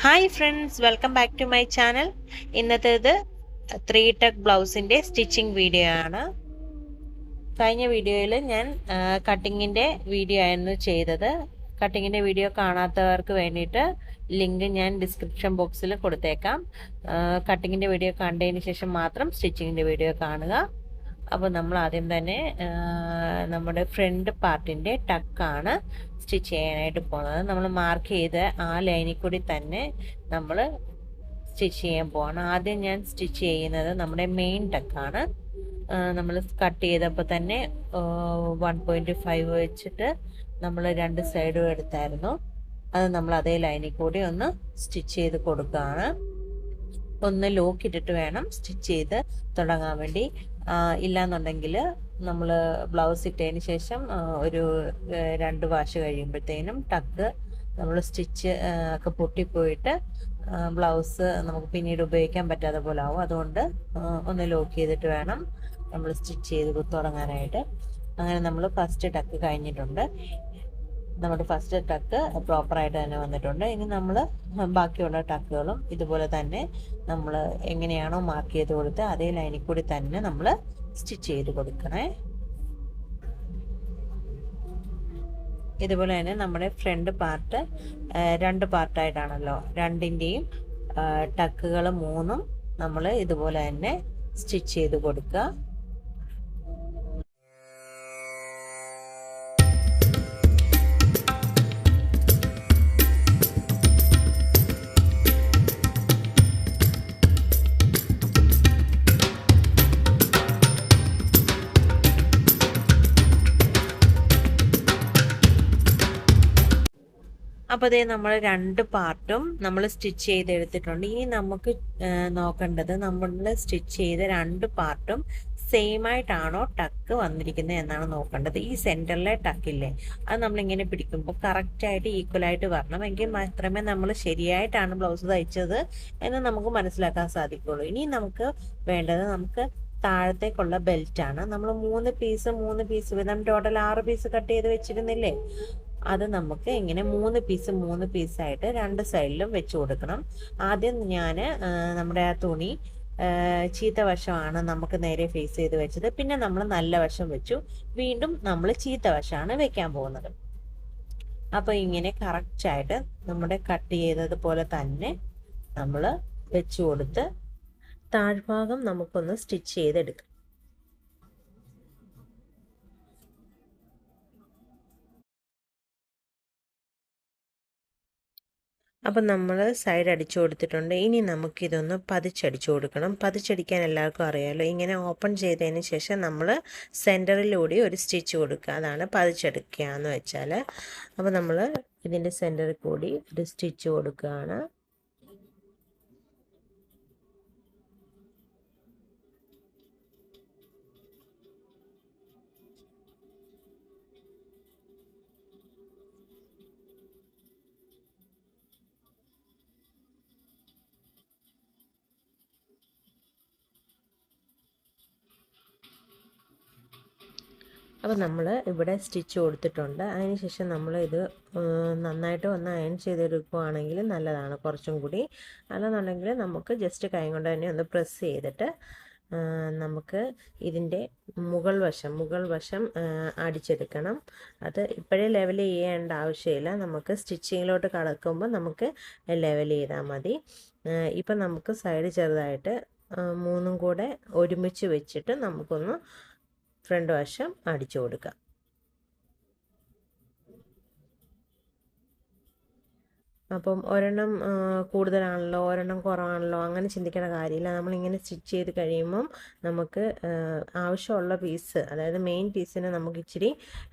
Hi friends, welcome back to my channel. ഇന്നത്തേത് 3 tuck ബ്ലൗസിൻ്റെ stitching video ആണ്. കഴിഞ്ഞ വീഡിയോയിൽ ഞാൻ കട്ടിങ്ങിൻ്റെ വീഡിയോ ആയിരുന്നു ചെയ്തത്. കട്ടിങ്ങിൻ്റെ വീഡിയോ കാണാത്തവർക്ക് വേണ്ടിയിട്ട് ലിങ്ക് ഞാൻ ഡിസ്ക്രിപ്ഷൻ ബോക്സിൽ കൊടുത്തേക്കാം. കട്ടിങ്ങിൻ്റെ വീഡിയോ കണ്ടതിന് ശേഷം മാത്രം സ്റ്റിച്ചിങ്ങിൻ്റെ വീഡിയോ കാണുക. അപ്പോൾ നമ്മൾ ആദ്യം തന്നെ നമ്മുടെ ഫ്രണ്ട് പാർട്ടിൻ്റെ ടക്കാണ് സ്റ്റിച്ച് ചെയ്യാനായിട്ട് പോകുന്നത്. നമ്മൾ മാർക്ക് ചെയ്ത ആ ലൈനിൽ കൂടി തന്നെ നമ്മൾ സ്റ്റിച്ച് ചെയ്യാൻ പോവാണ്. ആദ്യം ഞാൻ സ്റ്റിച്ച് ചെയ്യുന്നത് നമ്മുടെ മെയിൻ ടക്കാണ്. നമ്മൾ കട്ട് ചെയ്തപ്പോൾ തന്നെ 1.5 വെച്ചിട്ട് നമ്മൾ 2 സൈഡും എടുത്തായിരുന്നു. അത് നമ്മൾ അതേ ലൈനിൽ കൂടി ഒന്ന് സ്റ്റിച്ച് ചെയ്ത് കൊടുക്കുകയാണ്. ഒന്ന് ലോക്ക് ഇട്ടിട്ട് വേണം സ്റ്റിച്ച് ചെയ്ത് തുടങ്ങാൻ വേണ്ടി. ഇല്ലാന്നുണ്ടെങ്കിൽ നമ്മൾ ബ്ലൗസ് ഇട്ടതിന് ശേഷം ഒരു 2 വാഷ് കഴിയുമ്പോഴത്തേനും ടക്ക് നമ്മൾ സ്റ്റിച്ച് ഒക്കെ പൊട്ടിപ്പോയിട്ട് ബ്ലൗസ് നമുക്ക് പിന്നീട് ഉപയോഗിക്കാൻ പറ്റാതെ പോലെ ആവും. അതുകൊണ്ട് ഒന്ന് ലോക്ക് ചെയ്തിട്ട് വേണം നമ്മൾ സ്റ്റിച്ച് ചെയ്ത് തുടങ്ങാനായിട്ട്. അങ്ങനെ നമ്മൾ ഫസ്റ്റ് ടക്ക് കഴിഞ്ഞിട്ടുണ്ട്. നമ്മുടെ ഫസ്റ്റ് ടക്ക് പ്രോപ്പറായിട്ട് തന്നെ വന്നിട്ടുണ്ട്. ഇനി നമ്മൾ ബാക്കിയുള്ള ടക്കുകളും ഇതുപോലെ തന്നെ നമ്മൾ എങ്ങനെയാണോ മാർക്ക് ചെയ്ത് കൊടുത്ത് അതേ ലൈനിൽ കൂടി തന്നെ നമ്മൾ സ്റ്റിച്ച് ചെയ്ത് കൊടുക്കണേ. ഇതുപോലെ തന്നെ നമ്മുടെ ഫ്രണ്ട് പാർട്ട് 2 പാർട്ടായിട്ടാണല്ലോ, രണ്ടിൻ്റെയും ടക്കുകൾ 3 നമ്മൾ ഇതുപോലെ തന്നെ സ്റ്റിച്ച് ചെയ്ത് കൊടുക്കുക. അപ്പോൾ അതേ നമ്മൾ 2 പാർട്ടും നമ്മൾ സ്റ്റിച്ച് ചെയ്തെടുത്തിട്ടുണ്ട്. ഇനി നമുക്ക് നോക്കേണ്ടത് നമ്മൾ സ്റ്റിച്ച് ചെയ്ത 2 പാർട്ടും സെയിം ആയിട്ടാണോ ടക്ക് വന്നിരിക്കുന്നത് എന്നാണ് നോക്കേണ്ടത്. ഈ സെൻറ്ററിലെ ടക്കില്ലേ, അത് നമ്മളിങ്ങനെ പിടിക്കുമ്പോൾ കറക്റ്റായിട്ട് ഈക്വലായിട്ട് വരണം. എങ്കിൽ മാത്രമേ നമ്മൾ ശരിയായിട്ടാണ് ബ്ലൗസ് തയ്ച്ചത് എന്ന് നമുക്ക് മനസ്സിലാക്കാൻ സാധിക്കുള്ളൂ. ഇനി നമുക്ക് വേണ്ടത് നമുക്ക് താഴത്തേക്കുള്ള ബെൽറ്റാണ്. നമ്മൾ 3 പീസ് വീതം ടോട്ടൽ 6 പീസ് കട്ട് ചെയ്ത് വെച്ചിരുന്നില്ലേ, അത് നമുക്ക് ഇങ്ങനെ 3 പീസായിട്ട് 2 സൈഡിലും വെച്ച് കൊടുക്കണം. ആദ്യം ഞാൻ നമ്മുടെ ആ തുണി ചീത്ത വശമാണ് നമുക്ക് നേരെ ഫേസ് ചെയ്ത് വെച്ചത്. പിന്നെ നമ്മൾ നല്ല വശം വെച്ചു. വീണ്ടും നമ്മൾ ചീത്ത വശമാണ് വെക്കാൻ പോകുന്നത്. അപ്പോൾ ഇങ്ങനെ കറക്റ്റായിട്ട് നമ്മുടെ കട്ട് ചെയ്തതുപോലെ തന്നെ നമ്മൾ വെച്ച് കൊടുത്ത് താഴ്ഭാഗം നമുക്കൊന്ന് സ്റ്റിച്ച് ചെയ്തെടുക്കാം. അപ്പം നമ്മൾ സൈഡ് അടിച്ചു കൊടുത്തിട്ടുണ്ട്. ഇനി നമുക്കിതൊന്ന് പതിച്ചടിച്ചു കൊടുക്കണം. പതിച്ചടിക്കാൻ എല്ലാവർക്കും അറിയാമല്ലോ. ഇങ്ങനെ ഓപ്പൺ ചെയ്തതിന് ശേഷം നമ്മൾ സെൻറ്ററിലൂടെ ഒരു സ്റ്റിച്ച് കൊടുക്കുക. അതാണ് പതിച്ചെടുക്കുക എന്ന് വെച്ചാൽ. അപ്പോൾ നമ്മൾ ഇതിൻ്റെ സെൻറ്ററിൽ കൂടി ഒരു സ്റ്റിച്ച് കൊടുക്കുകയാണ്. അപ്പോൾ നമ്മൾ ഇവിടെ സ്റ്റിച്ച് കൊടുത്തിട്ടുണ്ട്. അതിനുശേഷം നമ്മൾ ഇത് നന്നായിട്ട് ഒന്ന് അയൺ ചെയ്തെടുക്കുകയാണെങ്കിൽ നല്ലതാണ് കുറച്ചും കൂടി. അല്ലെന്നുണ്ടെങ്കിൽ നമുക്ക് ജസ്റ്റ് കൈ കൊണ്ട് തന്നെ ഒന്ന് പ്രസ് ചെയ്തിട്ട് നമുക്ക് ഇതിൻ്റെ മുകൾ വശം അടിച്ചെടുക്കണം. അത് ഇപ്പോഴേ ലെവൽ ചെയ്യേണ്ട ആവശ്യമില്ല. നമുക്ക് സ്റ്റിച്ചിങ്ങിലോട്ട് കടക്കുമ്പോൾ നമുക്ക് ലെവൽ ചെയ്താൽ മതി. ഇപ്പം നമുക്ക് സൈഡ് ചെറുതായിട്ട് 3 കൂടെ ഒരുമിച്ച് വെച്ചിട്ട് നമുക്കൊന്ന് ഫ്രണ്ട് വശം അടിച്ചു കൊടുക്കാം. അപ്പം ഒരെണ്ണം കൂടുതലാണല്ലോ, ഒരെണ്ണം കുറവാണല്ലോ, അങ്ങനെ ചിന്തിക്കേണ്ട കാര്യമില്ല. നമ്മളിങ്ങനെ സ്റ്റിച്ച് ചെയ്ത് കഴിയുമ്പം നമുക്ക് ആവശ്യമുള്ള പീസ്, അതായത് മെയിൻ പീസിന് നമുക്ക് ഇച്ചിരി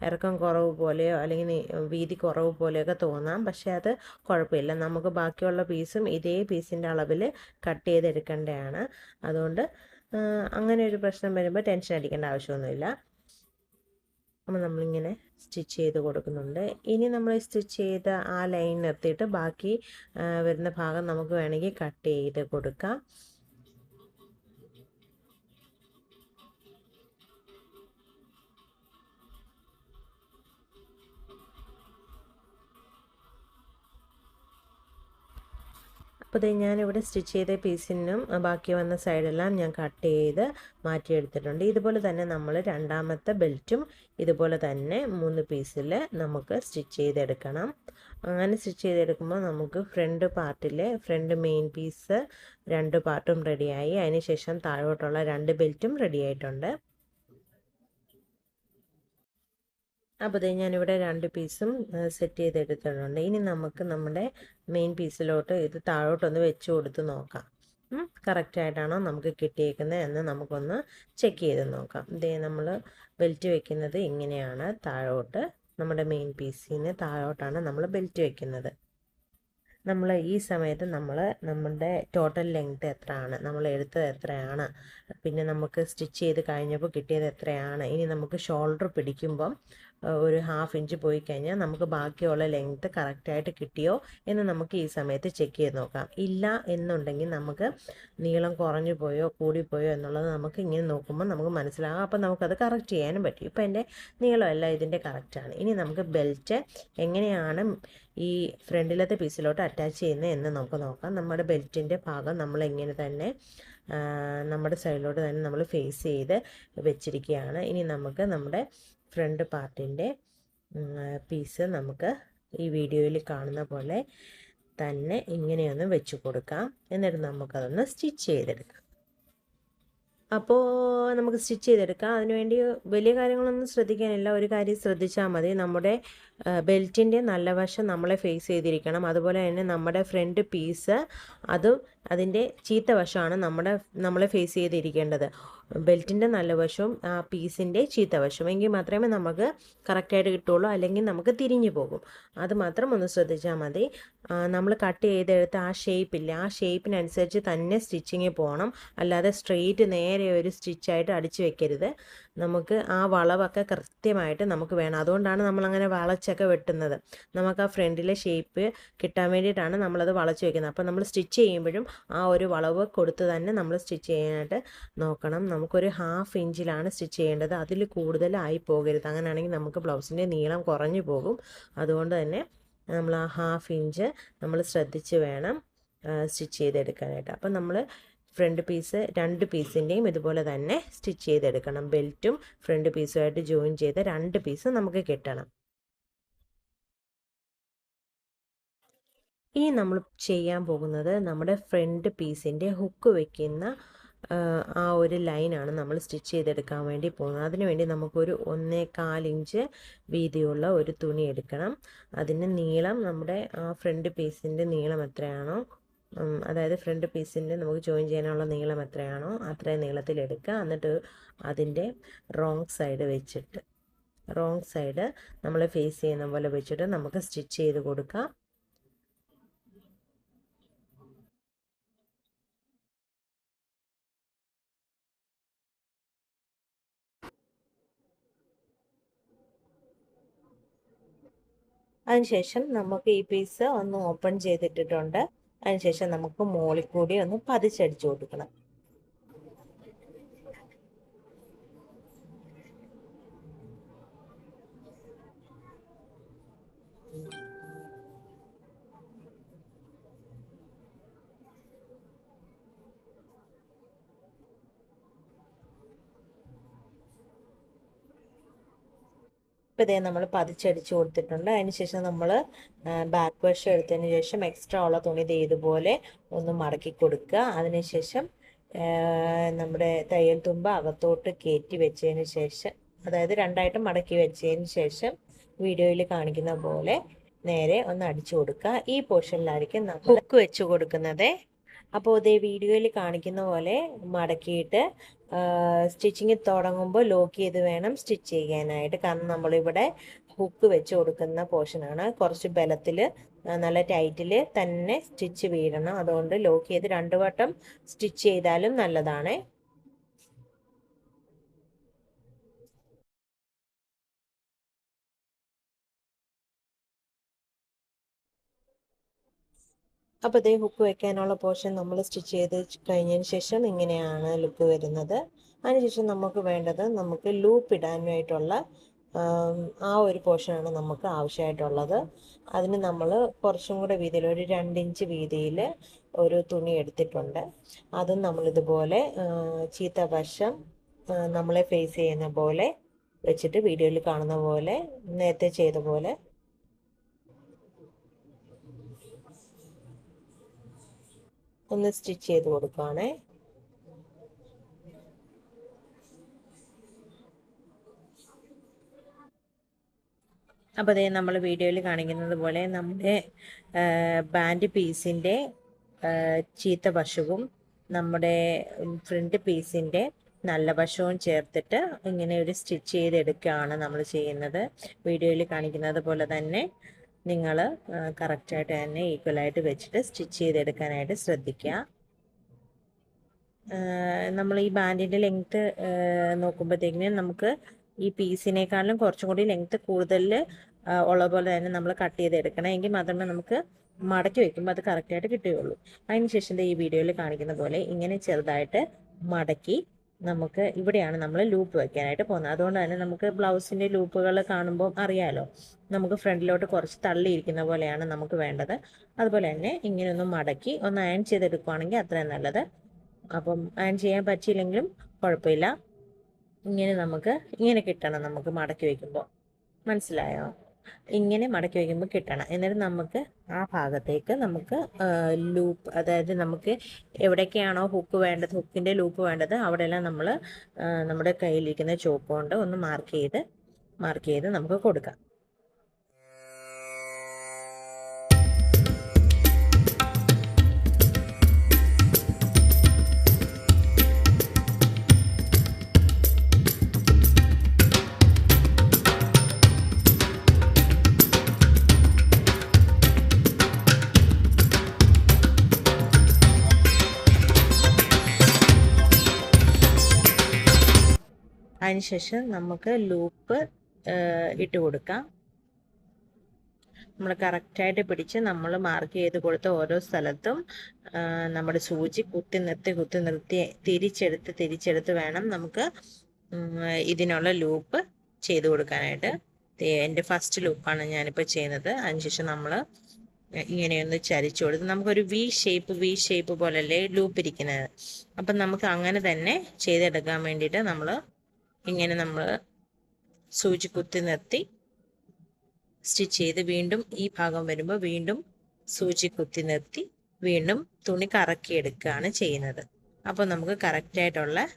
ഇറക്കം കുറവ് പോലെയോ അല്ലെങ്കിൽ വീതി കുറവ് പോലെയൊക്കെ തോന്നാം. പക്ഷേ അത് കുഴപ്പമില്ല. നമുക്ക് ബാക്കിയുള്ള പീസും ഇതേ പീസിൻ്റെ അളവിൽ കട്ട് ചെയ്തെടുക്കേണ്ടതാണ്. അതുകൊണ്ട് അങ്ങനെ ഒരു പ്രശ്നം വരുമ്പോൾ ടെൻഷൻ അടിക്കേണ്ട ആവശ്യമൊന്നുമില്ല. അപ്പോൾ നമ്മളിങ്ങനെ സ്റ്റിച്ച് ചെയ്ത് കൊടുക്കുന്നുണ്ട്. ഇനി നമ്മൾ സ്റ്റിച്ച് ചെയ്ത ആ ലൈൻ നിർത്തിയിട്ട് ബാക്കി വരുന്ന ഭാഗം നമുക്ക് വേണമെങ്കിൽ കട്ട് ചെയ്ത് കൊടുക്കാം. അപ്പോൾ ഇത് ഞാനിവിടെ സ്റ്റിച്ച് ചെയ്ത പീസിനും ബാക്കി വന്ന സൈഡെല്ലാം ഞാൻ കട്ട് ചെയ്ത് മാറ്റിയെടുത്തിട്ടുണ്ട്. ഇതുപോലെ തന്നെ നമ്മൾ രണ്ടാമത്തെ ബെൽറ്റും ഇതുപോലെ തന്നെ 3 പീസിൽ നമുക്ക് സ്റ്റിച്ച് ചെയ്തെടുക്കണം. അങ്ങനെ സ്റ്റിച്ച് ചെയ്തെടുക്കുമ്പോൾ നമുക്ക് ഫ്രണ്ട് മെയിൻ പീസ് 2 പാർട്ടും റെഡിയായി. അതിനുശേഷം താഴോട്ടുള്ള 2 ബെൽറ്റും റെഡി ആയിട്ടുണ്ട്. അപ്പോൾ ഞാനിവിടെ 2 പീസും സെറ്റ് ചെയ്തെടുത്തിട്ടുണ്ട്. ഇനി നമുക്ക് നമ്മുടെ മെയിൻ പീസിലോട്ട് ഇത് താഴോട്ടൊന്ന് വെച്ച് കൊടുത്ത് നോക്കാം. കറക്റ്റായിട്ടാണോ നമുക്ക് കിട്ടിയേക്കുന്നത് എന്ന് നമുക്കൊന്ന് ചെക്ക് ചെയ്ത് നോക്കാം. നമ്മൾ ബെൽറ്റ് വെക്കുന്നത് ഇങ്ങനെയാണ്. താഴോട്ട് നമ്മുടെ മെയിൻ പീസിന് താഴോട്ടാണ് നമ്മൾ ബെൽറ്റ് വെക്കുന്നത്. നമ്മൾ ഈ സമയത്ത് നമ്മുടെ ടോട്ടൽ ലെങ്ത് എത്രയാണ്, നമ്മൾ എടുത്തത് എത്രയാണ്, പിന്നെ നമുക്ക് സ്റ്റിച്ച് ചെയ്ത് കഴിഞ്ഞപ്പോൾ കിട്ടിയത് എത്രയാണ്, ഇനി നമുക്ക് ഷോൾഡർ പിടിക്കുമ്പം ഒരു 1/2 ഇഞ്ച് പോയി കഴിഞ്ഞാൽ നമുക്ക് ബാക്കിയുള്ള ലെങ്ത് കറക്റ്റായിട്ട് കിട്ടിയോ എന്ന് നമുക്ക് ഈ സമയത്ത് ചെക്ക് ചെയ്ത് നോക്കാം. ഇല്ല എന്നുണ്ടെങ്കിൽ നമുക്ക് നീളം കുറഞ്ഞു പോയോ കൂടിപ്പോയോ എന്നുള്ളത് നമുക്ക് ഇങ്ങനെ നോക്കുമ്പോൾ നമുക്ക് മനസ്സിലാകും. അപ്പോൾ നമുക്കത് കറക്റ്റ് ചെയ്യാനും പറ്റും. ഇപ്പോൾ എൻ്റെ നീളമല്ല ഇതിൻ്റെ കറക്റ്റാണ്. ഇനി നമുക്ക് ബെൽറ്റ് എങ്ങനെയാണ് ഈ ഫ്രണ്ടിലത്തെ പീസിലോട്ട് അറ്റാച്ച് ചെയ്യുന്നത് എന്ന് നമുക്ക് നോക്കാം. നമ്മുടെ ബെൽറ്റിൻ്റെ ഭാഗം നമ്മൾ ഇങ്ങനെ തന്നെ നമ്മുടെ സൈഡിലോട്ട് തന്നെ നമ്മൾ ഫേസ് ചെയ്ത് വെച്ചിരിക്കുകയാണ്. ഇനി നമുക്ക് നമ്മുടെ ഫ്രണ്ട് പാർട്ടിൻ്റെ പീസ് നമുക്ക് ഈ വീഡിയോയിൽ കാണുന്ന പോലെ തന്നെ ഇങ്ങനെയൊന്ന് വെച്ച് കൊടുക്കാം. എന്നിട്ട് നമുക്കതൊന്ന് സ്റ്റിച്ച് ചെയ്തെടുക്കാം. അപ്പോൾ നമുക്ക് സ്റ്റിച്ച് ചെയ്തെടുക്കാം. അതിനുവേണ്ടി വലിയ കാര്യങ്ങളൊന്നും ശ്രദ്ധിക്കാനില്ല. ഒരു കാര്യം ശ്രദ്ധിച്ചാൽ മതി, നമ്മുടെ ബെൽറ്റിൻ്റെ നല്ല വശം നമ്മളെ ഫേസ് ചെയ്തിരിക്കണം. അതുപോലെ തന്നെ നമ്മുടെ ഫ്രണ്ട് പീസ് അതും അതിൻ്റെ ചീത്ത വശമാണ് നമ്മളെ ഫേസ് ചെയ്തിരിക്കേണ്ടത്. ബെൽറ്റിൻ്റെ നല്ല വശവും ആ പീസിൻ്റെ ചീത്ത വശവും എങ്കിൽ മാത്രമേ നമുക്ക് കറക്റ്റായിട്ട് കിട്ടുള്ളൂ. അല്ലെങ്കിൽ നമുക്ക് തിരിഞ്ഞു പോകും. അത് മാത്രം ഒന്ന് ശ്രദ്ധിച്ചാൽ മതി. നമ്മൾ കട്ട് ചെയ്തെടുത്ത ആ ഷേപ്പില്ല, ആ ഷേപ്പിനനുസരിച്ച് തന്നെ സ്റ്റിച്ചിങ് പോകണം. അല്ലാതെ സ്ട്രെയിറ്റ് നേരെ ഒരു സ്റ്റിച്ചായിട്ട് അടിച്ചു വെക്കരുത്. നമുക്ക് ആ വളവൊക്കെ കൃത്യമായിട്ട് നമുക്ക് വേണം. അതുകൊണ്ടാണ് നമ്മളങ്ങനെ വളച്ചൊക്കെ വെട്ടുന്നത്. നമുക്ക് ആ ഫ്രണ്ടിലെ ഷേപ്പ് കിട്ടാൻ വേണ്ടിയിട്ടാണ് നമ്മളത് വളച്ച് വെക്കുന്നത്. അപ്പോൾ നമ്മൾ സ്റ്റിച്ച് ചെയ്യുമ്പോഴും ആ ഒരു വളവ് കൊടുത്ത് തന്നെ നമ്മൾ സ്റ്റിച്ച് ചെയ്യാനായിട്ട് നോക്കണം. നമുക്കൊരു 1/2 ഇഞ്ചിലാണ് സ്റ്റിച്ച് ചെയ്യേണ്ടത്. അതിൽ കൂടുതലായി പോകരുത്. അങ്ങനെയാണെങ്കിൽ നമുക്ക് ബ്ലൗസിൻ്റെ നീളം കുറഞ്ഞു പോകും. അതുകൊണ്ട് തന്നെ നമ്മൾ ആ 1/2 ഇഞ്ച് നമ്മൾ ശ്രദ്ധിച്ച് വേണം സ്റ്റിച്ച് ചെയ്തെടുക്കാനായിട്ട്. അപ്പം നമ്മൾ ഫ്രണ്ട് പീസ് 2 പീസിൻ്റെയും ഇതുപോലെ തന്നെ സ്റ്റിച്ച് ചെയ്തെടുക്കണം. ബെൽറ്റും ഫ്രണ്ട് പീസുമായിട്ട് ജോയിൻ ചെയ്ത് 2 പീസ് നമുക്ക് കിട്ടണം. ഇനി നമ്മൾ ചെയ്യാൻ പോകുന്നത് നമ്മുടെ ഫ്രണ്ട് പീസിൻ്റെ ഹുക്ക് വയ്ക്കുന്ന ആ ഒരു ലൈനാണ് നമ്മൾ സ്റ്റിച്ച് ചെയ്തെടുക്കാൻ വേണ്ടി പോകുന്നത്. അതിനുവേണ്ടി നമുക്കൊരു 1.25 ഇഞ്ച് വീതിയുള്ള ഒരു തുണി എടുക്കണം. അതിന് നീളം നമ്മുടെ ആ ഫ്രണ്ട് പീസിൻ്റെ നീളം എത്രയാണോ, അതായത് ഫ്രണ്ട് പീസിൻ്റെ നമുക്ക് ജോയിൻ ചെയ്യാനുള്ള നീളം എത്രയാണോ അത്രയും നീളത്തിലെടുക്കുക. എന്നിട്ട് അതിൻ്റെ റോങ് സൈഡ് നമ്മൾ ഫേസ് ചെയ്യുന്ന പോലെ വെച്ചിട്ട് നമുക്ക് സ്റ്റിച്ച് ചെയ്ത് കൊടുക്കാം. അതിനുശേഷം നമുക്ക് ഈ പീസ് ഒന്ന് ഓപ്പൺ ചെയ്തിട്ടിട്ടുണ്ട്. അതിനുശേഷം നമുക്ക് മുകളിൽ കൂടി ഒന്ന് പതിച്ചടിച്ചു കൊടുക്കണം. ഇപ്പോൾ ഇതേ നമ്മൾ പതിച്ചടിച്ചു കൊടുത്തിട്ടുണ്ട്. അതിനുശേഷം നമ്മൾ ബാക്ക് വശം എടുത്തതിന് ശേഷം എക്സ്ട്രാ ഉള്ള തുണി ഇതുപോലെ ഒന്ന് മടക്കി കൊടുക്കുക. അതിനുശേഷം നമ്മുടെ തയ്യൽ തുമ്പ് അകത്തോട്ട് കയറ്റി വെച്ചതിന് ശേഷം, അതായത് 2ആയിട്ട് മടക്കി വെച്ചതിന് ശേഷം വീഡിയോയിൽ കാണിക്കുന്ന പോലെ നേരെ ഒന്ന് അടിച്ചു കൊടുക്കുക. ഈ പോർഷനിലായിരിക്കും നമ്മൾ ഹുക്ക് വെച്ച് കൊടുക്കുന്നത്. അപ്പോൾ ഇതേ വീഡിയോയിൽ കാണിക്കുന്ന പോലെ മടക്കിയിട്ട് സ്റ്റിച്ചിങ് തുടങ്ങുമ്പോൾ ലോക്ക് ചെയ്ത് വേണം സ്റ്റിച്ച് ചെയ്യാനായിട്ട്. കാരണം നമ്മളിവിടെ ഹുക്ക് വെച്ച് കൊടുക്കുന്ന പോർഷനാണ്. കുറച്ച് ബലത്തിൽ നല്ല ടൈറ്റിൽ തന്നെ സ്റ്റിച്ച് വീഴണം. അതുകൊണ്ട് ലോക്ക് ചെയ്ത് 2 വട്ടം സ്റ്റിച്ച് ചെയ്താലും നല്ലതാണ്. അപ്പോൾ ഇതേ ഹുക്ക് വെക്കാനുള്ള പോർഷൻ നമ്മൾ സ്റ്റിച്ച് ചെയ്ത് കഴിഞ്ഞതിന് ശേഷം ഇങ്ങനെയാണ് ലുക്ക് വരുന്നത്. അതിനുശേഷം നമുക്ക് വേണ്ടത്, നമുക്ക് ലൂപ്പ് ഇടാനായിട്ടുള്ള ആ ഒരു പോർഷനാണ് നമുക്ക് ആവശ്യമായിട്ടുള്ളത്. അതിന് നമ്മൾ കുറച്ചും കൂടെ വീതിയിൽ ഒരു 2 ഇഞ്ച് വീതിയിൽ ഒരു തുണി എടുത്തിട്ടുണ്ട്. അതും നമ്മളിതുപോലെ ചീത്ത വശം നമ്മളെ ഫേസ് ചെയ്യുന്ന പോലെ വെച്ചിട്ട് വീഡിയോയിൽ കാണുന്ന പോലെ നേരത്തെ ചെയ്ത പോലെ ഒന്ന് സ്റ്റിച്ച് ചെയ്ത് കൊടുക്കുകയാണേ. അപ്പോൾ അതേ നമ്മൾ വീഡിയോയിൽ കാണിക്കുന്നത് പോലെ നമ്മുടെ ബാൻഡ് പീസിൻ്റെ ചീത്ത വശവും നമ്മുടെ ഫ്രണ്ട് പീസിൻ്റെ നല്ല വശവും ചേർത്തിട്ട് ഇങ്ങനെ ഒരു സ്റ്റിച്ച് ചെയ്തെടുക്കുകയാണ് നമ്മൾ ചെയ്യുന്നത്. വീഡിയോയിൽ കാണിക്കുന്നത് പോലെ തന്നെ നിങ്ങൾ കറക്റ്റായിട്ട് തന്നെ ഈക്വലായിട്ട് വെച്ചിട്ട് സ്റ്റിച്ച് ചെയ്തെടുക്കാനായിട്ട് ശ്രദ്ധിക്കുക. നമ്മൾ ഈ ബാൻഡിൻ്റെ ലെങ്ത്ത് നോക്കുമ്പോഴത്തേക്കിനും നമുക്ക് ഈ പീസിനേക്കാളും കുറച്ചും കൂടി ലെങ്ത്ത് കൂടുതൽ ഉള്ള പോലെ തന്നെ നമ്മൾ കട്ട് ചെയ്തെടുക്കണം. എങ്കിൽ മാത്രമേ നമുക്ക് മടക്കി വെക്കുമ്പോൾ അത് കറക്റ്റായിട്ട് കിട്ടുകയുള്ളൂ. അതിനുശേഷം ഈ വീഡിയോയിൽ കാണിക്കുന്ന പോലെ ഇങ്ങനെ ചെറുതായിട്ട് മടക്കി നമുക്ക് ഇവിടെയാണ് നമ്മൾ ലൂപ്പ് വെക്കാനായിട്ട് പോകുന്നത്. അതുകൊണ്ട് തന്നെ നമുക്ക് ബ്ലൗസിൻ്റെ ലൂപ്പുകൾ കാണുമ്പോൾ അറിയാമല്ലോ, നമുക്ക് ഫ്രണ്ടിലോട്ട് കുറച്ച് തള്ളിയിരിക്കുന്ന പോലെയാണ് നമുക്ക് വേണ്ടത്. അതുപോലെ തന്നെ ഇങ്ങനെ ഒന്ന് മടക്കി ഒന്ന് അയൺ ചെയ്തെടുക്കുകയാണെങ്കിൽ അത്രയും നല്ലത്. അപ്പം അയൺ ചെയ്യാൻ പറ്റിയില്ലെങ്കിലും കുഴപ്പമില്ല. ഇങ്ങനെ കിട്ടണം നമുക്ക് മടക്കി വയ്ക്കുമ്പോൾ. മനസ്സിലായോ? ഇങ്ങനെ മടക്കി വയ്ക്കുമ്പോൾ കിട്ടണം. എന്നിട്ട് നമുക്ക് ആ ഭാഗത്തേക്ക് നമുക്ക് ലൂപ്പ്, അതായത് നമുക്ക് എവിടേക്കാണോ ഹുക്ക് വേണ്ടത്, ഹുക്കിൻ്റെ ലൂപ്പ് വേണ്ടത്, അവിടെയെല്ലാം നമ്മൾ നമ്മുടെ കയ്യിലിരിക്കുന്ന ചോക്ക് കൊണ്ട് ഒന്ന് മാർക്ക് ചെയ്ത് നമുക്ക് കൊടുക്കാം. അതിനുശേഷം നമുക്ക് ലൂപ്പ് ഇട്ട് കൊടുക്കാം. നമ്മൾ കറക്റ്റായിട്ട് പിടിച്ച് നമ്മൾ മാർക്ക് ചെയ്ത് കൊടുത്ത ഓരോ സ്ഥലത്തും നമ്മുടെ സൂചി കുത്തി നിർത്തി തിരിച്ചെടുത്ത് വേണം നമുക്ക് ഇതിനുള്ള ലൂപ്പ് ചെയ്ത് കൊടുക്കാനായിട്ട്. എൻ്റെ ഫസ്റ്റ് ലൂപ്പാണ് ഞാനിപ്പോൾ ചെയ്യുന്നത്. അതിനുശേഷം നമ്മൾ ഇങ്ങനെയൊന്ന് ചരിച്ചു കൊടുത്ത് നമുക്കൊരു വി ഷേപ്പ് പോലല്ലേ ലൂപ്പ് ഇരിക്കുന്നത്. അപ്പം നമുക്ക് അങ്ങനെ തന്നെ ചെയ്തെടുക്കാൻ വേണ്ടിയിട്ട് നമ്മൾ സൂചി കുത്തി നിർത്തി സ്റ്റിച്ച് ചെയ്ത് വീണ്ടും ഈ ഭാഗം വരുമ്പോൾ വീണ്ടും സൂചി കുത്തി നിർത്തി വീണ്ടും തുണി കറക്കിയെടുക്കുകയാണ് ചെയ്യുന്നത്. അപ്പോൾ നമുക്ക് കറക്റ്റായിട്ടുള്ള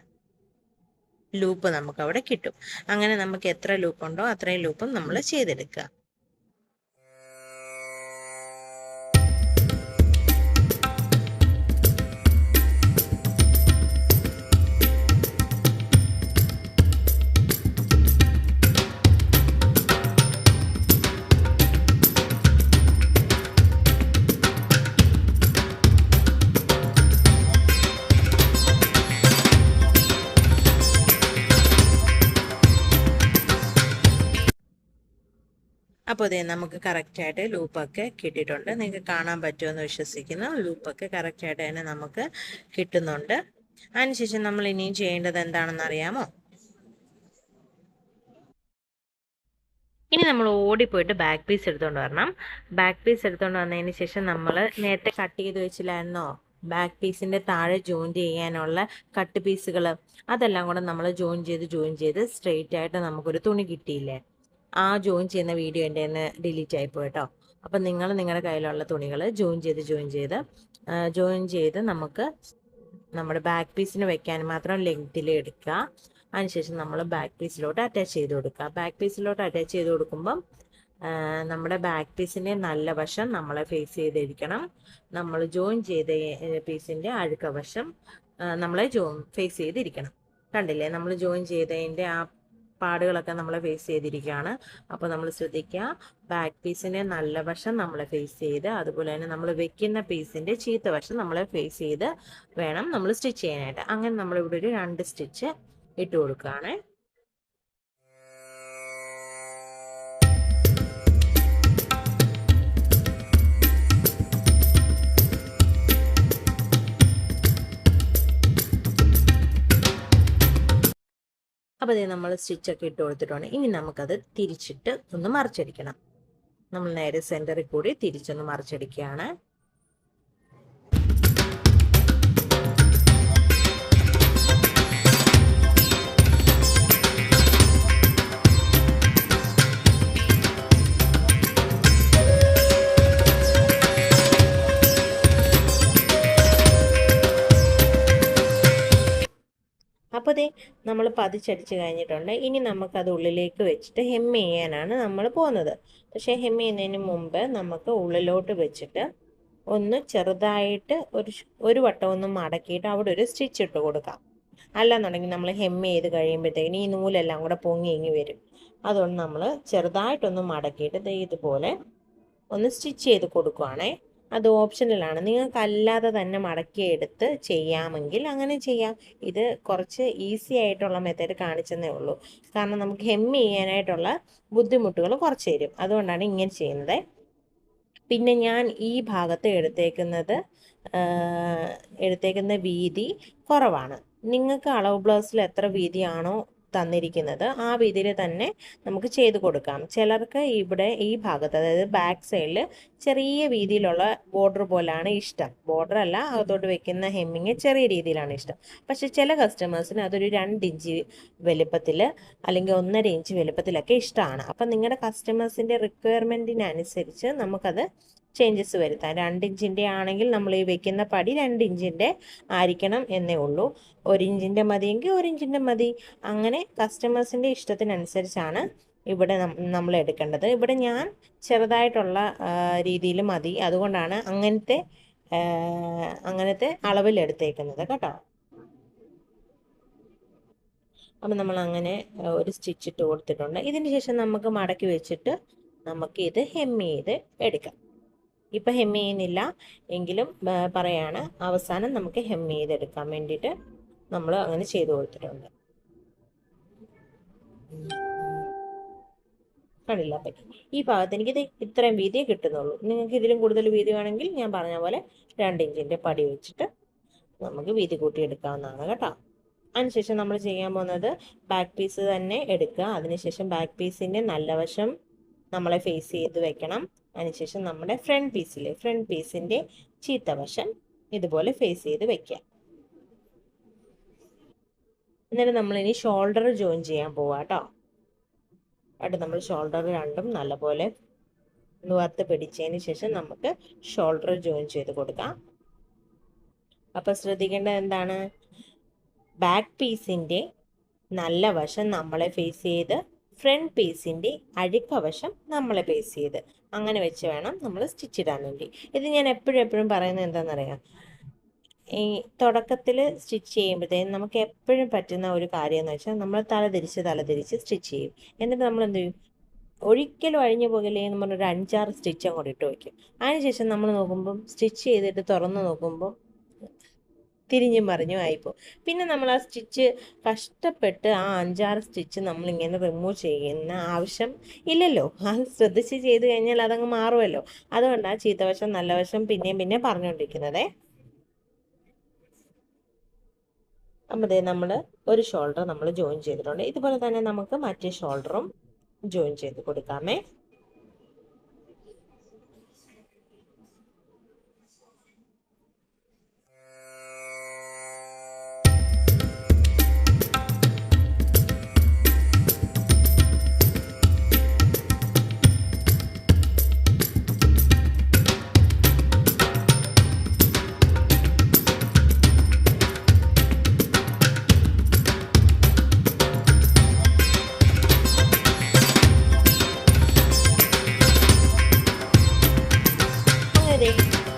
ലൂപ്പ് നമുക്ക് അവിടെ കിട്ടും. അങ്ങനെ നമുക്ക് എത്ര ലൂപ്പുണ്ടോ അത്രയും ലൂപ്പും നമ്മൾ ചെയ്തെടുക്കുക. അപ്പോൾ അതേ നമുക്ക് കറക്റ്റായിട്ട് ലൂപ്പൊക്കെ കിട്ടിയിട്ടുണ്ട്. നിങ്ങൾക്ക് കാണാൻ പറ്റുമെന്ന് വിശ്വസിക്കുന്നു. ലൂപ്പൊക്കെ കറക്റ്റായിട്ട് തന്നെ നമുക്ക് കിട്ടുന്നുണ്ട്. അതിനുശേഷം നമ്മൾ ഇനിയും ചെയ്യേണ്ടത് എന്താണെന്ന് അറിയാമോ? ഇനി നമ്മൾ ഓടിപ്പോയിട്ട് ബാക്ക് പീസ് എടുത്തുകൊണ്ട് വരണം. ബാക്ക് പീസ് എടുത്തുകൊണ്ട് വന്നതിന് ശേഷം നമ്മൾ നേരത്തെ കട്ട് ചെയ്ത് വെച്ചില്ലായിരുന്നോ ബാക്ക് പീസിൻ്റെ താഴെ ജോയിൻ ചെയ്യാനുള്ള കട്ട് പീസുകൾ, അതെല്ലാം കൂടെ നമ്മൾ ജോയിൻ ചെയ്ത് സ്ട്രെയിറ്റ് ആയിട്ട് നമുക്കൊരു തുണി കിട്ടിയില്ലേ? ആ ജോയിൻ ചെയ്യുന്ന വീഡിയോ എൻ്റെ നിന്ന് ഡിലീറ്റ് ആയിപ്പോയി കേട്ടോ. അപ്പം നിങ്ങൾ നിങ്ങളുടെ കയ്യിലുള്ള തുണികൾ ജോയിൻ ചെയ്ത് നമുക്ക് നമ്മുടെ ബാക്ക് പീസിന് വെക്കാൻ മാത്രം ലെങ്ത്തിൽ എടുക്കുക. അതിനുശേഷം നമ്മൾ ബാക്ക് പീസിലോട്ട് അറ്റാച്ച് ചെയ്ത് കൊടുക്കുക. ബാക്ക് പീസിലോട്ട് അറ്റാച്ച് ചെയ്ത് കൊടുക്കുമ്പം നമ്മുടെ ബാക്ക് പീസിൻ്റെ നല്ല വശം നമ്മളെ ഫേസ് ചെയ്തിരിക്കണം. നമ്മൾ ജോയിൻ ചെയ്ത പീസിൻ്റെ അഴുക്ക വശം നമ്മളെ ഫേസ് ചെയ്തിരിക്കണം. കണ്ടില്ലേ, നമ്മൾ ജോയിൻ ചെയ്തതിൻ്റെ ആ പാടുകളൊക്കെ നമ്മളെ ഫേസ് ചെയ്തിരിക്കുകയാണ്. അപ്പോൾ നമ്മൾ ശ്രദ്ധിക്കുക, ബാക്ക് പീസിൻ്റെ നല്ല വശം നമ്മളെ ഫേസ് ചെയ്ത്, അതുപോലെ തന്നെ നമ്മൾ വെക്കുന്ന പീസിൻ്റെ ചീത്ത വശം നമ്മളെ ഫേസ് ചെയ്ത് വേണം നമ്മൾ സ്റ്റിച്ച് ചെയ്യാനായിട്ട്. അങ്ങനെ നമ്മളിവിടെ ഒരു 2 സ്റ്റിച്ച് ഇട്ട് കൊടുക്കുകയാണ്. അപ്പോൾ ഇത് നമ്മൾ സ്റ്റിച്ചൊക്കെ ഇട്ട് കൊടുത്തിട്ടുണ്ട്. ഇനി നമുക്കത് തിരിച്ചിട്ട് ഒന്ന് മറിച്ചടിക്കണം. നമ്മൾ നേരെ സെൻറ്ററിൽ കൂടി തിരിച്ചൊന്ന് മറിച്ചടിക്കുകയാണ്. അപ്പോൾ ദേ നമ്മൾ പതിച്ചടിച്ച് കഴിഞ്ഞിട്ടുണ്ട്. ഇനി നമുക്കത് ഉള്ളിലേക്ക് വെച്ചിട്ട് ഹെം ചെയ്യാനാണ് നമ്മൾ പോകുന്നത്. പക്ഷേ ഹെം ചെയ്യുന്നതിന് മുമ്പ് നമുക്ക് ഉള്ളിലോട്ട് വെച്ചിട്ട് ഒന്ന് ചെറുതായിട്ട് ഒരു വട്ടം ഒന്ന് മടക്കിയിട്ട് അവിടെ ഒരു സ്റ്റിച്ച് ഇട്ട് കൊടുക്കാം. അല്ലാന്നുണ്ടെങ്കിൽ നമ്മൾ ഹെം ചെയ്ത് കഴിയുമ്പോഴത്തേക്കിന് ഈ നൂലെല്ലാം കൂടെ പൊങ്ങി വരും. അതുകൊണ്ട് നമ്മൾ ചെറുതായിട്ടൊന്ന് മടക്കിയിട്ട് ഇതുപോലെ ഒന്ന് സ്റ്റിച്ച് ചെയ്ത് കൊടുക്കുവാണേ. അത് ഓപ്ഷണലാണ്. നിങ്ങൾക്ക് അല്ലാതെ തന്നെ മടക്കിയെടുത്ത് ചെയ്യാമെങ്കിൽ അങ്ങനെ ചെയ്യാം. ഇത് കുറച്ച് ഈസി ആയിട്ടുള്ള മെത്തേഡ് കാണിച്ചെന്നേ ഉള്ളൂ. കാരണം നമുക്ക് ഹെം ചെയ്യാനായിട്ടുള്ള ബുദ്ധിമുട്ടുകൾ കുറച്ച് തരും. അതുകൊണ്ടാണ് ഇങ്ങനെ ചെയ്യുന്നത്. പിന്നെ ഞാൻ ഈ ഭാഗത്ത് എടുത്തേക്കുന്ന വീതി കുറവാണ്. നിങ്ങൾക്ക് അളവ് ബ്ലൗസിൽ എത്ര വീതിയാണോ തന്നിരിക്കുന്നത് ആ വീതിയിൽ തന്നെ നമുക്ക് ചെയ്ത് കൊടുക്കാം. ചിലർക്ക് ഇവിടെ ഈ ഭാഗത്ത്, അതായത് ബാക്ക് സൈഡിൽ ചെറിയ വീതിയിലുള്ള ബോർഡർ പോലാണ് ഇഷ്ടം. ബോർഡർ അല്ല, അകത്തോട്ട് വെക്കുന്ന ഹെമ്മിങ് ചെറിയ രീതിയിലാണ് ഇഷ്ടം. പക്ഷെ ചില കസ്റ്റമേഴ്സിന് അതൊരു 2 ഇഞ്ച് വലുപ്പത്തിൽ അല്ലെങ്കിൽ 1.5 ഇഞ്ച് വലുപ്പത്തിലൊക്കെ ഇഷ്ടമാണ്. അപ്പം നിങ്ങളുടെ കസ്റ്റമേഴ്സിൻ്റെ റിക്വയർമെൻറ്റിനനുസരിച്ച് നമുക്കത് ചേഞ്ചസ് വരുത്താം. 2 ഇഞ്ചിൻ്റെ ആണെങ്കിൽ നമ്മൾ ഈ വെക്കുന്ന പടി 2 ഇഞ്ചിൻ്റെ ആയിരിക്കണം എന്നേ ഉള്ളൂ. 1 ഇഞ്ചിൻ്റെ മതിയെങ്കിൽ 1 ഇഞ്ചിൻ്റെ മതി. അങ്ങനെ കസ്റ്റമേഴ്സിൻ്റെ ഇഷ്ടത്തിനനുസരിച്ചാണ് ഇവിടെ നമ്മൾ എടുക്കേണ്ടത്. ഇവിടെ ഞാൻ ചെറുതായിട്ടുള്ള രീതിയിൽ മതി, അതുകൊണ്ടാണ് അങ്ങനത്തെ അളവിൽ എടുത്തേക്കുന്നത് കേട്ടോ. അപ്പം നമ്മൾ അങ്ങനെ ഒരു സ്റ്റിച്ച് ഇട്ട് കൊടുത്തിട്ടുണ്ട്. ഇതിന് ശേഷം നമുക്ക് മടക്കി വെച്ചിട്ട് നമുക്ക് ഇത് ഹെം ചെയ്ത് എടുക്കാം. ഇപ്പം ഹെം ചെയ്യുന്നില്ല എങ്കിലും പറയാണ്, അവസാനം നമുക്ക് ഹെം ചെയ്തെടുക്കാൻ വേണ്ടിയിട്ട് നമ്മൾ അങ്ങനെ ചെയ്ത് കൊടുത്തിട്ടുണ്ട്. കണ്ടില്ല? പറ്റി ഈ ഭാഗത്ത് എനിക്കിത് ഇത്രയും വീതിയെ കിട്ടുന്നുള്ളൂ. നിങ്ങൾക്ക് ഇതിലും കൂടുതൽ വീതി വേണമെങ്കിൽ ഞാൻ പറഞ്ഞ പോലെ 2 ഇഞ്ചിൻ്റെ പടി വെച്ചിട്ട് നമുക്ക് വീതി കൂട്ടിയെടുക്കാവുന്നതാണ് കേട്ടോ. അതിനുശേഷം നമ്മൾ ചെയ്യാൻ പോകുന്നത് ബാക്ക് പീസ് തന്നെ എടുക്കുക. അതിനുശേഷം ബാക്ക് പീസിൻ്റെ നല്ല വശം നമ്മളെ ഫേസ് ചെയ്ത് വെക്കണം. അതിനുശേഷം നമ്മുടെ ഫ്രണ്ട് പീസിൻ്റെ ചീത്ത വശം ഇതുപോലെ ഫേസ് ചെയ്ത് വെക്കുക. എന്നിട്ട് നമ്മളിനി ഷോൾഡർ ജോയിൻ ചെയ്യാൻ പോവാം കേട്ടോ. എന്നിട്ട് നമ്മൾ ഷോൾഡർ രണ്ടും നല്ലപോലെ നിവർത്ത് പിടിച്ചതിന് ശേഷം നമുക്ക് ഷോൾഡർ ജോയിൻ ചെയ്ത് കൊടുക്കാം. അപ്പം ശ്രദ്ധിക്കേണ്ടത് എന്താണ്? ബാക്ക് പീസിൻ്റെ നല്ല വശം നമ്മളെ ഫേസ് ചെയ്ത് ഫ്രണ്ട് പീസിൻ്റെ അഴുക്ക വശം നമ്മളെ ഫേസ് ചെയ്ത് അങ്ങനെ വെച്ച് വേണം നമ്മൾ സ്റ്റിച്ച് ഇടാൻ വേണ്ടി. ഇത് ഞാൻ എപ്പോഴും പറയുന്നത് എന്താണെന്നറിയാം, ഈ തുടക്കത്തിൽ സ്റ്റിച്ച് ചെയ്യുമ്പോഴത്തേക്കും നമുക്ക് എപ്പോഴും പറ്റുന്ന ഒരു കാര്യം എന്ന് വെച്ചാൽ നമ്മൾ തലതിരിച്ച് സ്റ്റിച്ച് ചെയ്യും. എന്നിട്ട് നമ്മൾ എന്ത് ചെയ്യും, ഒരിക്കലും അഴിഞ്ഞു പോകില്ലേ എന്ന് പറഞ്ഞൊരു 5-6 സ്റ്റിച്ച് അങ്ങോട്ട് ഇട്ട് വയ്ക്കും. അതിനുശേഷം നമ്മൾ നോക്കുമ്പം സ്റ്റിച്ച് ചെയ്തിട്ട് തുറന്ന് നോക്കുമ്പോൾ തിരിഞ്ഞും മറിഞ്ഞും ആയിപ്പോൾ. പിന്നെ നമ്മൾ ആ സ്റ്റിച്ച് കഷ്ടപ്പെട്ട് ആ 5-6 സ്റ്റിച്ച് നമ്മളിങ്ങനെ റിമൂവ് ചെയ്യുന്ന ആവശ്യം ഇല്ലല്ലോ. അത് ശ്രദ്ധിച്ച് ചെയ്ത് കഴിഞ്ഞാൽ അതങ്ങ് മാറുമല്ലോ. അതുകൊണ്ടാണ് ചീത്തവശം നല്ല വശം പിന്നെയും പറഞ്ഞുകൊണ്ടിരിക്കുന്നത്. അപ്പോൾ നമ്മൾ ഒരു ഷോൾഡർ നമ്മൾ ജോയിൻ ചെയ്തിട്ടുണ്ട്. ഇതുപോലെ തന്നെ നമുക്ക് മറ്റേ ഷോൾഡറും ജോയിൻ ചെയ്ത് കൊടുക്കാമേ.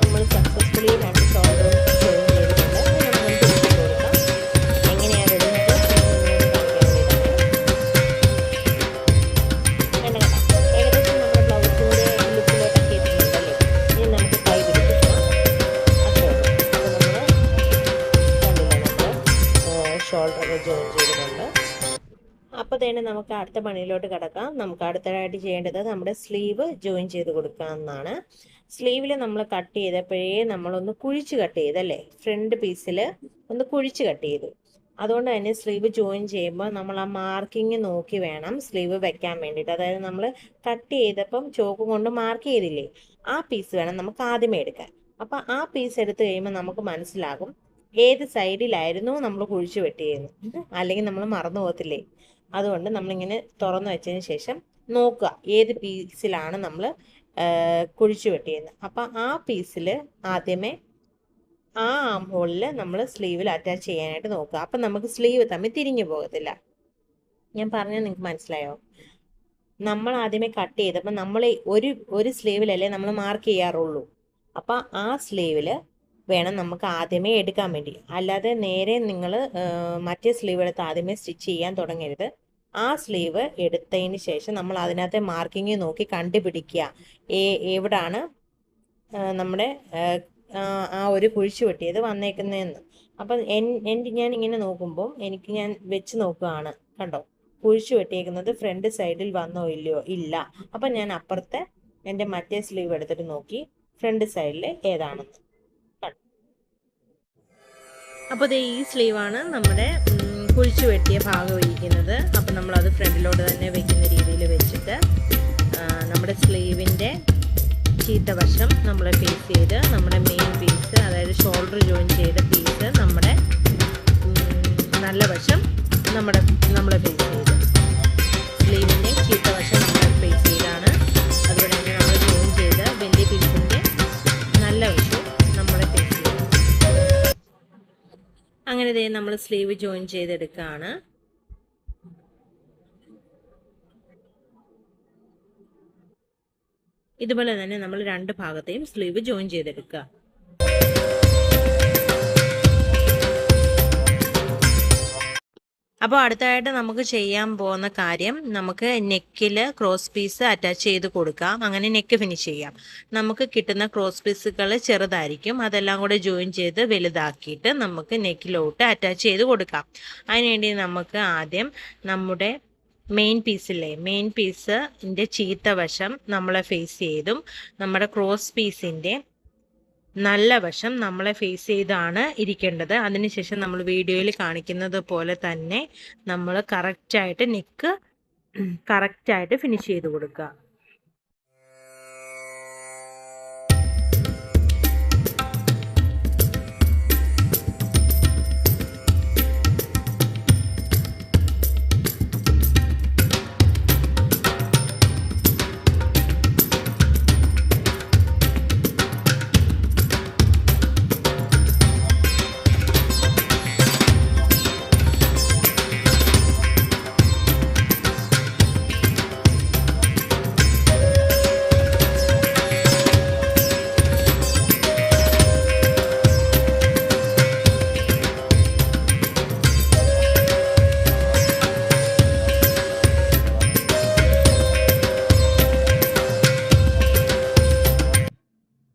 നമ്മൾ സക്സസ്ഫുള്ളി 2 ഷോൾഡർ ജോയിൻ ചെയ്തിട്ടുണ്ട്. നമുക്ക് തിരിച്ചു കൊടുക്കാം. എങ്ങനെയാണ് ഇടുന്നത് ഏകദേശം നമ്മുടെ ബ്ലൗസിൻ്റെ ലുക്കിലോട്ടൊക്കെ എത്തുന്നുണ്ടല്ലേ. ഇനി നമുക്ക് കൈ പിടിപ്പിക്കണം. അത്രേ ഉള്ളൂ. അപ്പോൾ നമ്മൾ ഷോൾഡർ ജോയിൻ ചെയ്തിട്ടുണ്ട്. അപ്പോൾ തന്നെ നമുക്ക് അടുത്ത പണിയിലോട്ട് കിടക്കാം. നമുക്ക് അടുത്തതായിട്ട് ചെയ്യേണ്ടത് നമ്മുടെ സ്ലീവ് ജോയിൻ ചെയ്ത് കൊടുക്കാമെന്നാണ്. സ്ലീവിൽ നമ്മൾ കട്ട് ചെയ്തപ്പോഴേ നമ്മളൊന്ന് കുഴിച്ച് കട്ട് ചെയ്തല്ലേ, ഫ്രണ്ട് പീസിൽ ഒന്ന് കുഴിച്ച് കട്ട് ചെയ്തു. അതുകൊണ്ട് തന്നെ സ്ലീവ് ജോയിൻ ചെയ്യുമ്പോൾ നമ്മൾ ആ മാർക്കിങ് നോക്കി വേണം സ്ലീവ് വെക്കാൻ വേണ്ടിയിട്ട്. അതായത് നമ്മൾ കട്ട് ചെയ്തപ്പം ചോക്ക് കൊണ്ട് മാർക്ക് ചെയ്തില്ലേ, ആ പീസ് വേണം നമുക്ക് ആദ്യമേ എടുക്കാൻ. അപ്പം ആ പീസ് എടുത്തു കഴിയുമ്പോൾ നമുക്ക് മനസ്സിലാകും ഏത് സൈഡിലായിരുന്നു നമ്മൾ കുഴിച്ചു വെട്ടിയെന്ന്, അല്ലെങ്കിൽ നമ്മൾ മറന്നു പോകത്തില്ലേ. അതുകൊണ്ട് നമ്മളിങ്ങനെ തുറന്നു വെച്ചതിന് ശേഷം നോക്കുക ഏത് പീസിലാണ് നമ്മൾ കുഴിച്ചു വെട്ടിയെന്ന്. അപ്പം ആ പീസിൽ ആദ്യമേ ആ ആം ഹോളിൽ നമ്മൾ സ്ലീവിൽ അറ്റാച്ച് ചെയ്യാനായിട്ട് നോക്കുക. അപ്പം നമുക്ക് സ്ലീവ് തമ്മിൽ തിരിഞ്ഞു പോകത്തില്ല. ഞാൻ പറഞ്ഞത് നിങ്ങൾക്ക് മനസ്സിലായോ? നമ്മൾ ആദ്യമേ കട്ട് ചെയ്തപ്പോൾ നമ്മൾ ഒരു സ്ലീവിലല്ലേ നമ്മൾ മാർക്ക് ചെയ്യാറുള്ളൂ. അപ്പം ആ സ്ലീവിൽ വേണം നമുക്ക് ആദ്യമേ എടുക്കാൻ വേണ്ടി. അല്ലാതെ നേരെ നിങ്ങൾ മറ്റേ സ്ലീവ് എടുത്ത് ആദ്യമേ സ്റ്റിച്ച് ചെയ്യാൻ തുടങ്ങരുത്. ആ സ്ലീവ് എടുത്തതിന് ശേഷം നമ്മൾ അതിനകത്തെ മാർക്കിങ് നോക്കി കണ്ടുപിടിക്കുക എവിടാണ് നമ്മുടെ ആ ഒരു കുഴിച്ചു വെട്ടിയത് വന്നേക്കുന്നതെന്ന്. അപ്പം ഞാൻ ഇങ്ങനെ നോക്കുമ്പോൾ ഞാൻ വെച്ച് നോക്കുകയാണ്, കണ്ടോ കുഴിച്ചു വെട്ടിയേക്കുന്നത് ഫ്രണ്ട് സൈഡിൽ വന്നോ ഇല്ലയോ, ഇല്ല. അപ്പം ഞാൻ അപ്പുറത്തെ എൻ്റെ മറ്റേ സ്ലീവ് എടുത്തിട്ട് നോക്കി ഫ്രണ്ട് സൈഡിൽ ഏതാണെന്ന്. അപ്പോൾ ഇത് ഈ സ്ലീവാണ് നമ്മുടെ കുഴിച്ചു വെട്ടിയ ഭാഗം ഇരിക്കുന്നത്. അപ്പം നമ്മളത് ഫ്രണ്ടിലോട്ട് തന്നെ വെക്കുന്ന രീതിയിൽ വെച്ചിട്ട് നമ്മുടെ സ്ലീവിൻ്റെ ചീത്തവശം നമ്മൾ ഫേസ് ചെയ്ത് നമ്മുടെ മെയിൻ പീസ്, അതായത് ഷോൾഡർ ജോയിൻ ചെയ്ത പീസ് നമ്മുടെ നല്ല വശം നമ്മൾ ഫേസ് ചെയ്ത്, സ്ലീവിൻ്റെ ചീത്തവശം നമ്മൾ ഫേസ് ചെയ്താണ്. അതുപോലെ തന്നെ നമ്മൾ ജോയിൻ ചെയ്ത് വലിയ പീസിൻ്റെ നല്ല വശവും നമ്മൾ ഫേസ് ചെയ്യും. അങ്ങനെ നമ്മൾ സ്ലീവ് ജോയിൻ ചെയ്തെടുക്കുകയാണ്. ഇതുപോലെ തന്നെ നമ്മൾ രണ്ട് ഭാഗത്തെയും സ്ലീവ് ജോയിൻ ചെയ്തെടുക്കുക. അപ്പോൾ അടുത്തായിട്ട് നമുക്ക് ചെയ്യാൻ പോകുന്ന കാര്യം, നമുക്ക് നെക്കിൽ ക്രോസ് പീസ് അറ്റാച്ച് ചെയ്ത് കൊടുക്കാം. അങ്ങനെ നെക്ക് ഫിനിഷ് ചെയ്യാം. നമുക്ക് കിട്ടുന്ന ക്രോസ് പീസുകൾ ചെറുതായിരിക്കും, അതെല്ലാം കൂടെ ജോയിൻ ചെയ്ത് വലുതാക്കിയിട്ട് നമുക്ക് നെക്കിലോട്ട് അറ്റാച്ച് ചെയ്ത് കൊടുക്കാം. അതിനുവേണ്ടി നമുക്ക് ആദ്യം നമ്മുടെ മെയിൻ പീസില്ലേ, മെയിൻ പീസിൻ്റെ ചീത്ത വശം നമ്മളെ ഫേസ് ചെയ്തും നമ്മുടെ ക്രോസ് പീസിൻ്റെ നല്ല വശം നമ്മളെ ഫേസ് ചെയ്താണ് ഇരിക്കേണ്ടത്. അതിനുശേഷം നമ്മൾ വീഡിയോയിൽ കാണിക്കുന്നത് പോലെ തന്നെ നമ്മൾ കറക്റ്റായിട്ട് നെക്ക് കറക്റ്റായിട്ട് ഫിനിഷ് ചെയ്ത് കൊടുക്കുക.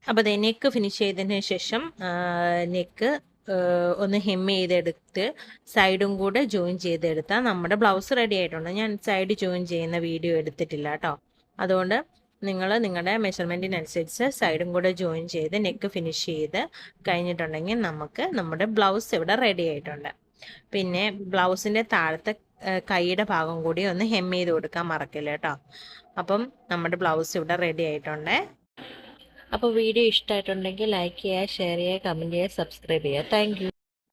അപ്പോൾ അത് നെക്ക് ഫിനിഷ് ചെയ്തതിന് ശേഷം നെക്ക് ഒന്ന് ഹെം ചെയ്തെടുത്ത് സൈഡും കൂടെ ജോയിൻ ചെയ്തെടുത്താൽ നമ്മുടെ ബ്ലൗസ് റെഡി ആയിട്ടുണ്ട്. ഞാൻ സൈഡ് ജോയിൻ ചെയ്യുന്ന വീഡിയോ എടുത്തിട്ടില്ല കേട്ടോ. അതുകൊണ്ട് നിങ്ങൾ നിങ്ങളുടെ മെഷർമെൻറ്റിനനുസരിച്ച് സൈഡും കൂടെ ജോയിൻ ചെയ്ത് നെക്ക് ഫിനിഷ് ചെയ്ത് കഴിഞ്ഞിട്ടുണ്ടെങ്കിൽ നമുക്ക് നമ്മുടെ ബ്ലൗസ് ഇവിടെ റെഡി ആയിട്ടുണ്ട്. പിന്നെ ബ്ലൗസിൻ്റെ താഴത്തെ കൈയുടെ ഭാഗം കൂടി ഒന്ന് ഹെം ചെയ്ത് കൊടുക്കാൻ മറക്കില്ല കേട്ടോ. അപ്പം നമ്മുടെ ബ്ലൗസ് ഇവിടെ റെഡി ആയിട്ടുണ്ട്. അപ്പോൾ വീഡിയോ ഇഷ്ടമായിട്ടുണ്ടെങ്കിൽ ലൈക്ക് ചെയ്യുക, ഷെയർ ചെയ്യുക, കമൻറ്റ് ചെയ്യുക, സബ്സ്ക്രൈബ് ചെയ്യുക. Thank you.